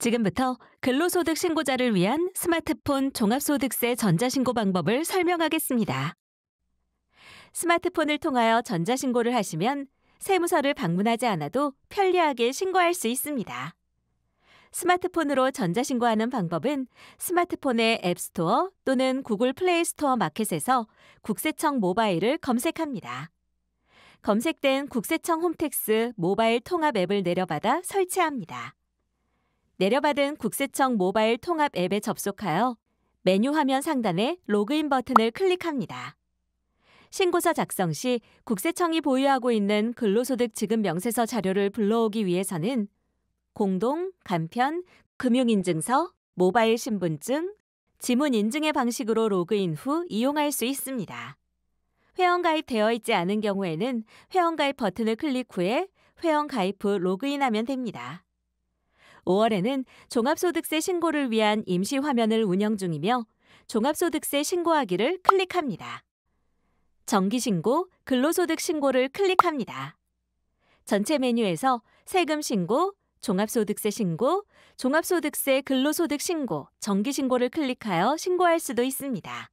지금부터 근로소득 신고자를 위한 스마트폰 종합소득세 전자신고 방법을 설명하겠습니다. 스마트폰을 통하여 전자신고를 하시면 세무서를 방문하지 않아도 편리하게 신고할 수 있습니다. 스마트폰으로 전자신고하는 방법은 스마트폰의 앱스토어 또는 구글 플레이 스토어 마켓에서 국세청 모바일을 검색합니다. 검색된 국세청 홈택스 모바일 통합 앱을 내려받아 설치합니다. 내려받은 국세청 모바일 통합 앱에 접속하여 메뉴 화면 상단에 로그인 버튼을 클릭합니다. 신고서 작성 시 국세청이 보유하고 있는 근로소득 지급 명세서 자료를 불러오기 위해서는 공동, 간편, 금융인증서, 모바일 신분증, 지문 인증의 방식으로 로그인 후 이용할 수 있습니다. 회원가입되어 있지 않은 경우에는 회원가입 버튼을 클릭 후에 회원가입 후 로그인하면 됩니다. 5월에는 종합소득세 신고를 위한 임시 화면을 운영 중이며 종합소득세 신고하기를 클릭합니다. 정기신고, 근로소득 신고를 클릭합니다. 전체 메뉴에서 세금 신고, 종합소득세 신고, 종합소득세 근로소득 신고, 정기신고를 클릭하여 신고할 수도 있습니다.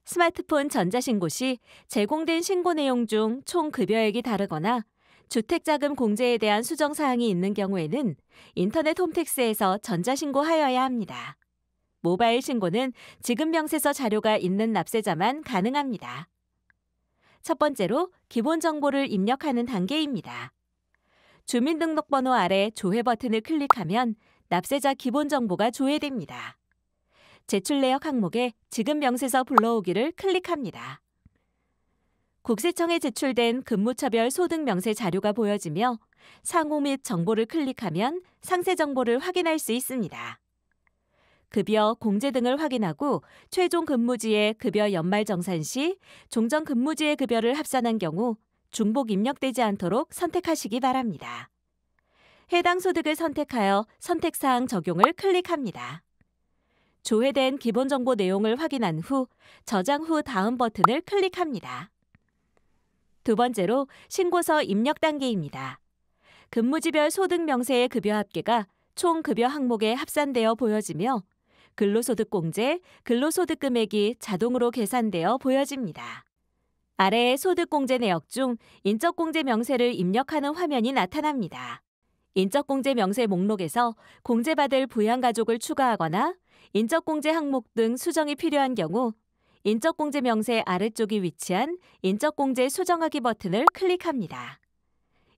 스마트폰 전자신고 시 제공된 신고 내용 중 총 급여액이 다르거나 주택자금 공제에 대한 수정사항이 있는 경우에는 인터넷 홈택스에서 전자신고하여야 합니다. 모바일 신고는 지급명세서 자료가 있는 납세자만 가능합니다. 첫 번째로 기본 정보를 입력하는 단계입니다. 주민등록번호 아래 조회 버튼을 클릭하면 납세자 기본 정보가 조회됩니다. 제출 내역 항목에 지급명세서 불러오기를 클릭합니다. 국세청에 제출된 근무처별 소득명세 자료가 보여지며 상호 및 정보를 클릭하면 상세 정보를 확인할 수 있습니다. 급여, 공제 등을 확인하고 최종 근무지의 급여 연말정산 시 종전 근무지의 급여를 합산한 경우 중복 입력되지 않도록 선택하시기 바랍니다. 해당 소득을 선택하여 선택사항 적용을 클릭합니다. 조회된 기본정보 내용을 확인한 후 저장 후 다음 버튼을 클릭합니다. 두 번째로 신고서 입력 단계입니다. 근무지별 소득 명세의 급여 합계가 총 급여 항목에 합산되어 보여지며 근로소득 공제, 근로소득 금액이 자동으로 계산되어 보여집니다. 아래의 소득 공제 내역 중 인적공제 명세를 입력하는 화면이 나타납니다. 인적공제 명세 목록에서 공제받을 부양가족을 추가하거나 인적공제 항목 등 수정이 필요한 경우 인적공제 명세 아래쪽이 위치한 인적공제 수정하기 버튼을 클릭합니다.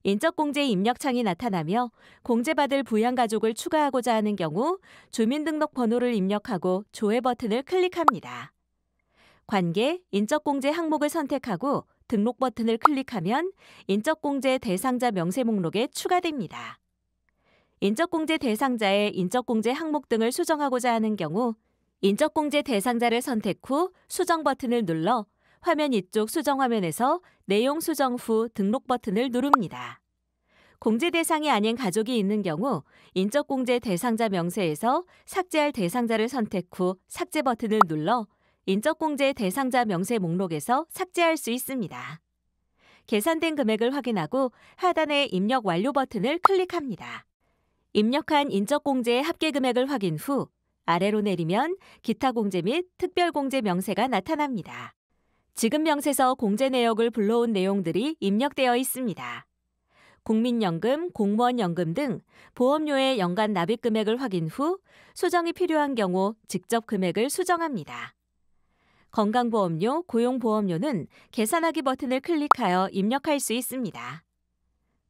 인적공제 입력창이 나타나며 공제받을 부양가족을 추가하고자 하는 경우 주민등록번호를 입력하고 조회 버튼을 클릭합니다. 관계, 인적공제 항목을 선택하고 등록 버튼을 클릭하면 인적공제 대상자 명세 목록에 추가됩니다. 인적공제 대상자의 인적공제 항목 등을 수정하고자 하는 경우 인적공제 대상자를 선택 후 수정 버튼을 눌러 화면 이쪽 수정 화면에서 내용 수정 후 등록 버튼을 누릅니다. 공제 대상이 아닌 가족이 있는 경우 인적공제 대상자 명세에서 삭제할 대상자를 선택 후 삭제 버튼을 눌러 인적공제 대상자 명세 목록에서 삭제할 수 있습니다. 계산된 금액을 확인하고 하단의 입력 완료 버튼을 클릭합니다. 입력한 인적공제의 합계 금액을 확인 후 아래로 내리면 기타 공제 및 특별 공제 명세가 나타납니다. 지급 명세서 공제 내역을 불러온 내용들이 입력되어 있습니다. 국민연금, 공무원연금 등 보험료의 연간 납입 금액을 확인 후 수정이 필요한 경우 직접 금액을 수정합니다. 건강보험료, 고용보험료는 계산하기 버튼을 클릭하여 입력할 수 있습니다.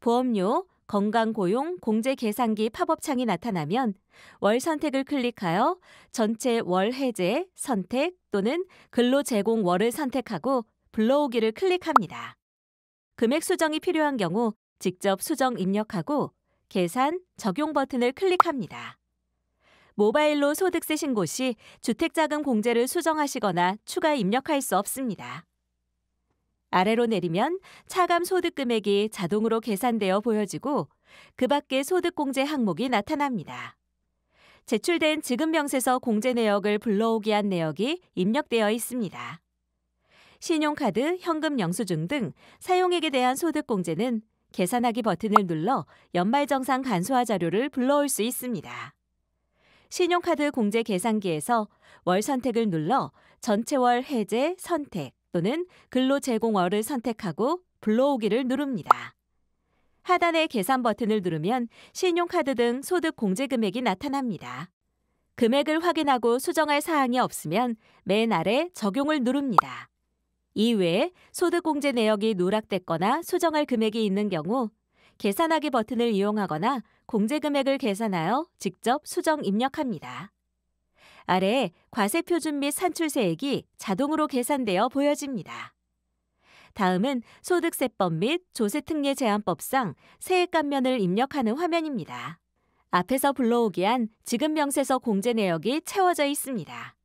보험료, 건강고용 공제계산기 팝업창이 나타나면 월 선택을 클릭하여 전체 월 해제, 선택 또는 근로제공 월을 선택하고 불러오기를 클릭합니다. 금액 수정이 필요한 경우 직접 수정 입력하고 계산, 적용 버튼을 클릭합니다. 모바일로 소득세 신고 시 주택자금 공제를 수정하시거나 추가 입력할 수 없습니다. 아래로 내리면 차감 소득 금액이 자동으로 계산되어 보여지고 그 밖의 소득 공제 항목이 나타납니다. 제출된 지급명세서 공제 내역을 불러오기 한 내역이 입력되어 있습니다. 신용카드, 현금 영수증 등 사용액에 대한 소득 공제는 계산하기 버튼을 눌러 연말정산 간소화 자료를 불러올 수 있습니다. 신용카드 공제 계산기에서 월 선택을 눌러 전체월 해제 선택 또는 근로제공월을 선택하고 불러오기를 누릅니다. 하단의 계산 버튼을 누르면 신용카드 등 소득 공제 금액이 나타납니다. 금액을 확인하고 수정할 사항이 없으면 맨 아래 적용을 누릅니다. 이외에 소득 공제 내역이 누락됐거나 수정할 금액이 있는 경우 계산하기 버튼을 이용하거나 공제 금액을 계산하여 직접 수정 입력합니다. 아래 과세표준 및 산출세액이 자동으로 계산되어 보여집니다. 다음은 소득세법 및 조세특례제한법상 세액 감면을 입력하는 화면입니다. 앞에서 불러오기한 지급명세서 공제 내역이 채워져 있습니다.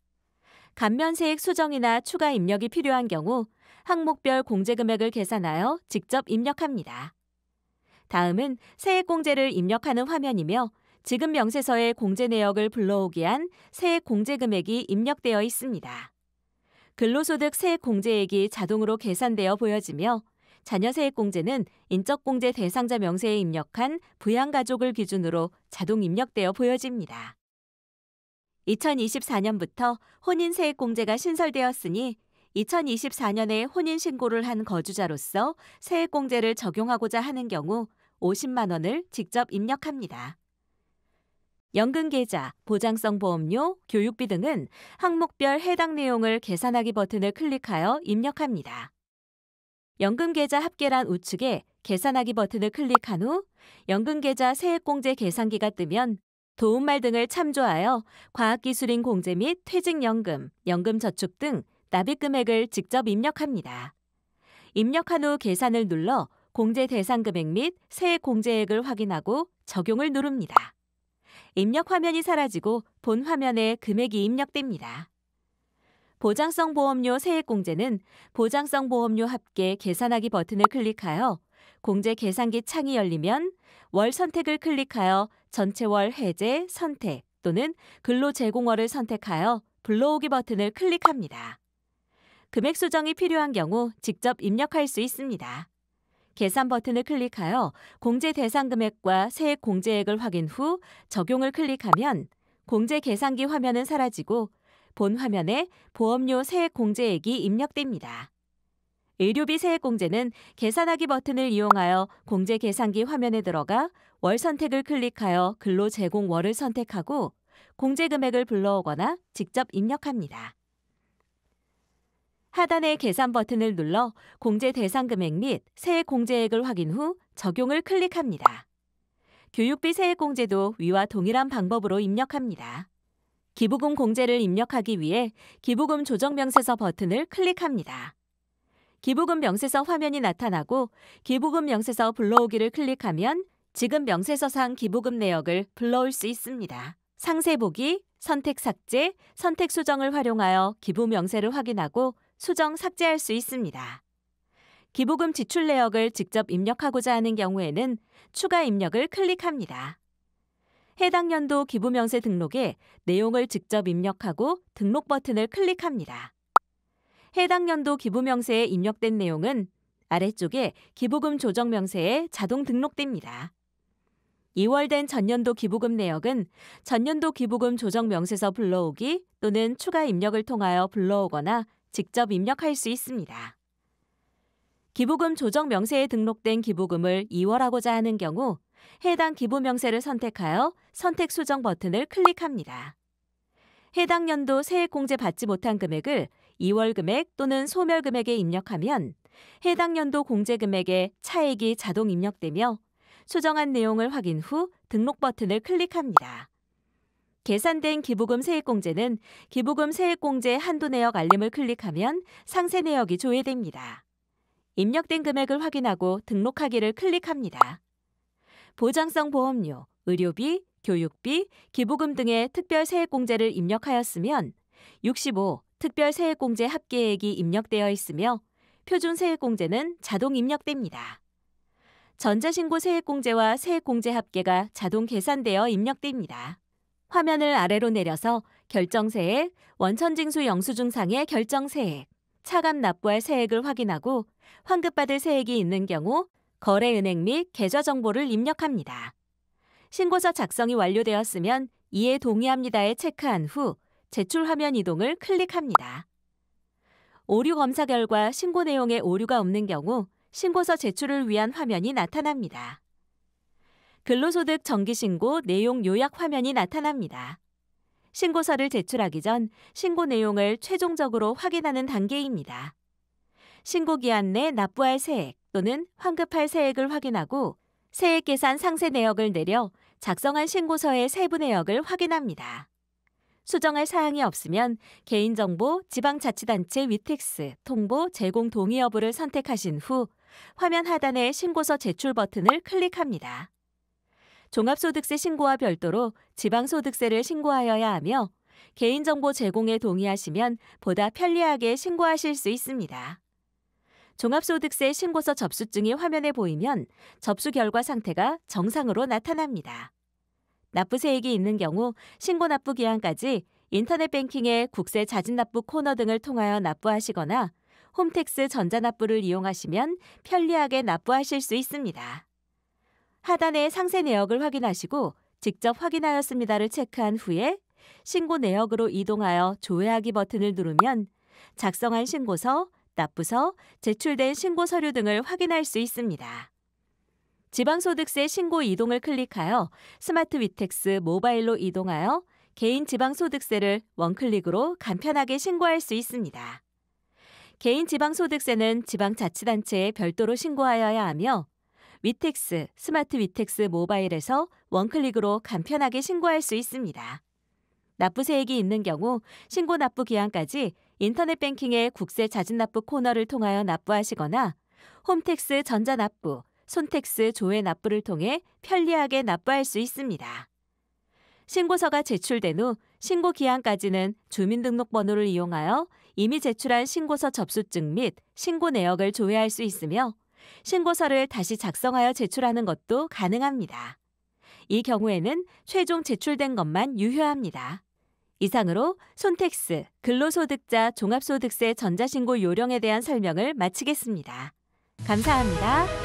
감면세액 수정이나 추가 입력이 필요한 경우 항목별 공제 금액을 계산하여 직접 입력합니다. 다음은 세액 공제를 입력하는 화면이며 지급명세서의 공제 내역을 불러오기한 세액 공제 금액이 입력되어 있습니다. 근로소득 세액 공제액이 자동으로 계산되어 보여지며 자녀세액 공제는 인적공제 대상자 명세에 입력한 부양가족을 기준으로 자동 입력되어 보여집니다. 2024년부터 혼인세액 공제가 신설되었으니 2024년에 혼인신고를 한 거주자로서 세액 공제를 적용하고자 하는 경우 50만 원을 직접 입력합니다. 연금계좌, 보장성 보험료, 교육비 등은 항목별 해당 내용을 계산하기 버튼을 클릭하여 입력합니다. 연금계좌 합계란 우측에 계산하기 버튼을 클릭한 후 연금계좌 세액공제 계산기가 뜨면 도움말 등을 참조하여 과학기술인 공제 및 퇴직연금, 연금저축 등 납입금액을 직접 입력합니다. 입력한 후 계산을 눌러 공제 대상 금액 및 세액 공제액을 확인하고 적용을 누릅니다. 입력 화면이 사라지고 본 화면에 금액이 입력됩니다. 보장성 보험료 세액 공제는 보장성 보험료 합계 계산하기 버튼을 클릭하여 공제 계산기 창이 열리면 월 선택을 클릭하여 전체월 해제 선택 또는 근로제공월을 선택하여 불러오기 버튼을 클릭합니다. 금액 수정이 필요한 경우 직접 입력할 수 있습니다. 계산 버튼을 클릭하여 공제 대상 금액과 세액 공제액을 확인 후 적용을 클릭하면 공제 계산기 화면은 사라지고 본 화면에 보험료 세액 공제액이 입력됩니다. 의료비 세액 공제는 계산하기 버튼을 이용하여 공제 계산기 화면에 들어가 월 선택을 클릭하여 근로제공월을 선택하고 공제 금액을 불러오거나 직접 입력합니다. 하단의 계산 버튼을 눌러 공제 대상 금액 및 세액 공제액을 확인 후 적용을 클릭합니다. 교육비 세액 공제도 위와 동일한 방법으로 입력합니다. 기부금 공제를 입력하기 위해 기부금 조정 명세서 버튼을 클릭합니다. 기부금 명세서 화면이 나타나고 기부금 명세서 불러오기를 클릭하면 지급 명세서상 기부금 내역을 불러올 수 있습니다. 상세 보기, 선택 삭제, 선택 수정을 활용하여 기부 명세를 확인하고 수정 삭제할 수 있습니다. 기부금 지출 내역을 직접 입력하고자 하는 경우에는 추가 입력을 클릭합니다. 해당 연도 기부명세 등록에 내용을 직접 입력하고 등록 버튼을 클릭합니다. 해당 연도 기부명세에 입력된 내용은 아래쪽에 기부금 조정 명세에 자동 등록됩니다. 이월된 전년도 기부금 내역은 전년도 기부금 조정 명세서 불러오기 또는 추가 입력을 통하여 불러오거나 직접 입력할 수 있습니다. 기부금 조정 명세에 등록된 기부금을 이월하고자 하는 경우 해당 기부 명세를 선택하여 선택 수정 버튼을 클릭합니다. 해당 연도 세액 공제 받지 못한 금액을 이월 금액 또는 소멸 금액에 입력하면 해당 연도 공제 금액에 차액이 자동 입력되며 수정한 내용을 확인 후 등록 버튼을 클릭합니다. 계산된 기부금 세액공제는 기부금 세액공제 한도 내역 알림을 클릭하면 상세 내역이 조회됩니다. 입력된 금액을 확인하고 등록하기를 클릭합니다. 보장성 보험료, 의료비, 교육비, 기부금 등의 특별 세액공제를 입력하였으면 65 특별 세액공제 합계액이 입력되어 있으며 표준 세액공제는 자동 입력됩니다. 전자신고 세액공제와 세액공제 합계가 자동 계산되어 입력됩니다. 화면을 아래로 내려서 결정세액, 원천징수 영수증상의 결정세액, 차감 납부할 세액을 확인하고 환급받을 세액이 있는 경우 거래은행 및 계좌 정보를 입력합니다. 신고서 작성이 완료되었으면 이에 동의합니다에 체크한 후 제출 화면 이동을 클릭합니다. 오류 검사 결과 신고 내용에 오류가 없는 경우 신고서 제출을 위한 화면이 나타납니다. 근로소득 정기신고 내용 요약 화면이 나타납니다. 신고서를 제출하기 전 신고 내용을 최종적으로 확인하는 단계입니다. 신고기한 내 납부할 세액 또는 환급할 세액을 확인하고 세액 계산 상세 내역을 내려 작성한 신고서의 세부 내역을 확인합니다. 수정할 사항이 없으면 개인정보 지방자치단체 위택스 통보 제공 동의 여부를 선택하신 후 화면 하단의 신고서 제출 버튼을 클릭합니다. 종합소득세 신고와 별도로 지방소득세를 신고하여야 하며 개인정보 제공에 동의하시면 보다 편리하게 신고하실 수 있습니다. 종합소득세 신고서 접수증이 화면에 보이면 접수 결과 상태가 정상으로 나타납니다. 납부세액이 있는 경우 신고 납부 기한까지 인터넷 뱅킹의 국세 자진납부 코너 등을 통하여 납부하시거나 홈택스 전자납부를 이용하시면 편리하게 납부하실 수 있습니다. 하단의 상세 내역을 확인하시고 직접 확인하였습니다를 체크한 후에 신고 내역으로 이동하여 조회하기 버튼을 누르면 작성한 신고서, 납부서, 제출된 신고 서류 등을 확인할 수 있습니다. 지방소득세 신고 이동을 클릭하여 스마트 위택스 모바일로 이동하여 개인 지방소득세를 원클릭으로 간편하게 신고할 수 있습니다. 개인 지방소득세는 지방자치단체에 별도로 신고하여야 하며 위택스, 스마트 위택스 모바일에서 원클릭으로 간편하게 신고할 수 있습니다. 납부세액이 있는 경우 신고 납부 기한까지 인터넷 뱅킹의 국세 자진납부 코너를 통하여 납부하시거나 홈택스 전자납부, 손택스 조회 납부를 통해 편리하게 납부할 수 있습니다. 신고서가 제출된 후 신고 기한까지는 주민등록번호를 이용하여 이미 제출한 신고서 접수증 및 신고 내역을 조회할 수 있으며 신고서를 다시 작성하여 제출하는 것도 가능합니다. 이 경우에는 최종 제출된 것만 유효합니다. 이상으로 손택스, 근로소득자 종합소득세 전자신고 요령에 대한 설명을 마치겠습니다. 감사합니다.